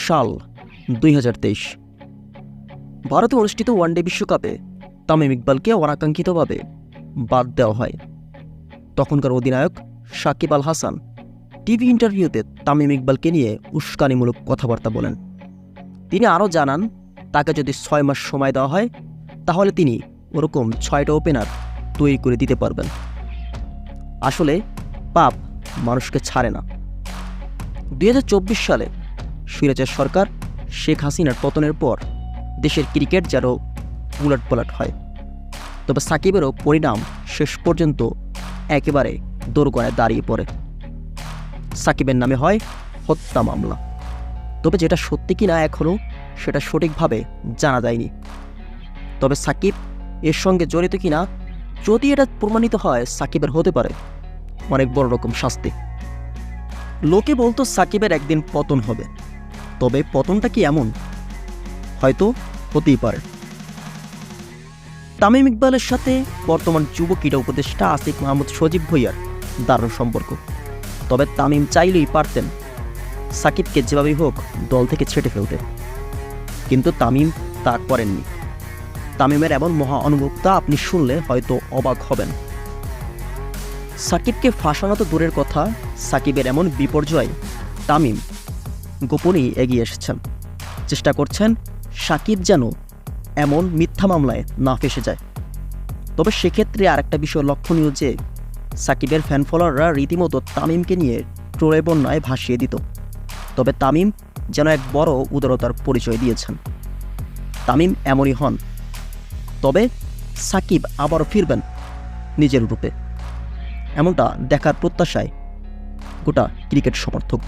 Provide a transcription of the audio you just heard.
সাল 2023। ভারতে অনুষ্ঠিত ওয়ানডে বিশ্বকাপে তামিম ইকবালকে অনাকাঙ্ক্ষিতভাবে বাদ দেওয়া হয়। তখনকার অধিনায়ক সাকিব আল হাসান টিভি ইন্টারভিউতে তামিম ইকবালকে নিয়ে উস্কানিমূলক কথাবার্তা বলেন। তিনি আরও জানান, তাকে যদি 6 মাস সময় দেওয়া হয় তাহলে তিনি ওরকম 6টা ওপেনার তৈরি করে দিতে পারবেন। আসলে পাপ মানুষকে ছাড়ে না। 2024 সালে সিরাজের সরকার শেখ হাসিনার পতনের পর দেশের ক্রিকেট যেন উলটপালট হয়, তবে সাকিবেরও পরিণাম শেষ পর্যন্ত একেবারে দোরগোড়ায় দাঁড়িয়ে পড়ে। সাকিবের নামে হয় হত্যা মামলা, তবে যেটা সত্যি কিনা এখনও সেটা সঠিকভাবে জানা যায়নি। তবে সাকিব এর সঙ্গে জড়িত কিনা, যদি এটা প্রমাণিত হয়, সাকিবের হতে পারে অনেক বড় রকম শাস্তি। লোকে বলতো সাকিবের একদিন পতন হবে, তবে পতনটা কি এমন? হয়তো হতেই পারে। তামিম ইকবালের সাথে বর্তমান যুব ক্রীড়া উপদেষ্টা আসিফ মাহমুদ সজীব ভুঁইয়ার দারুণ সম্পর্ক। তবে তামিম চাইলেই পারতেন সাকিবকে যেভাবেই হোক দল থেকে ছেঁটে ফেলতে, কিন্তু তামিম তা করেননি। তামিমের এমন মহা অনুভবটা আপনি শুনলে হয়তো অবাক হবেন। সাকিবকে ফাঁসানো তো দূরের কথা, সাকিবের এমন বিপর্যয় তামিম গোপনেই এগিয়ে এসেছেন। চেষ্টা করছেন সাকিব যেন এমন মিথ্যা মামলায় না ফেসে যায়। তবে সেক্ষেত্রে আরেকটা বিষয় লক্ষণীয় যে সাকিবের ফ্যান ফলোয়াররা রীতিমতো তামিমকে নিয়ে ট্রোলে বন্যায় ভাসিয়ে দিত। তবে তামিম যেন এক বড় উদারতার পরিচয় দিয়েছেন। তামিম এমনই হন, তবে সাকিব আবারও ফিরবেন নিজের রূপে, এমনটা দেখার প্রত্যাশায় গোটা ক্রিকেট সমর্থক।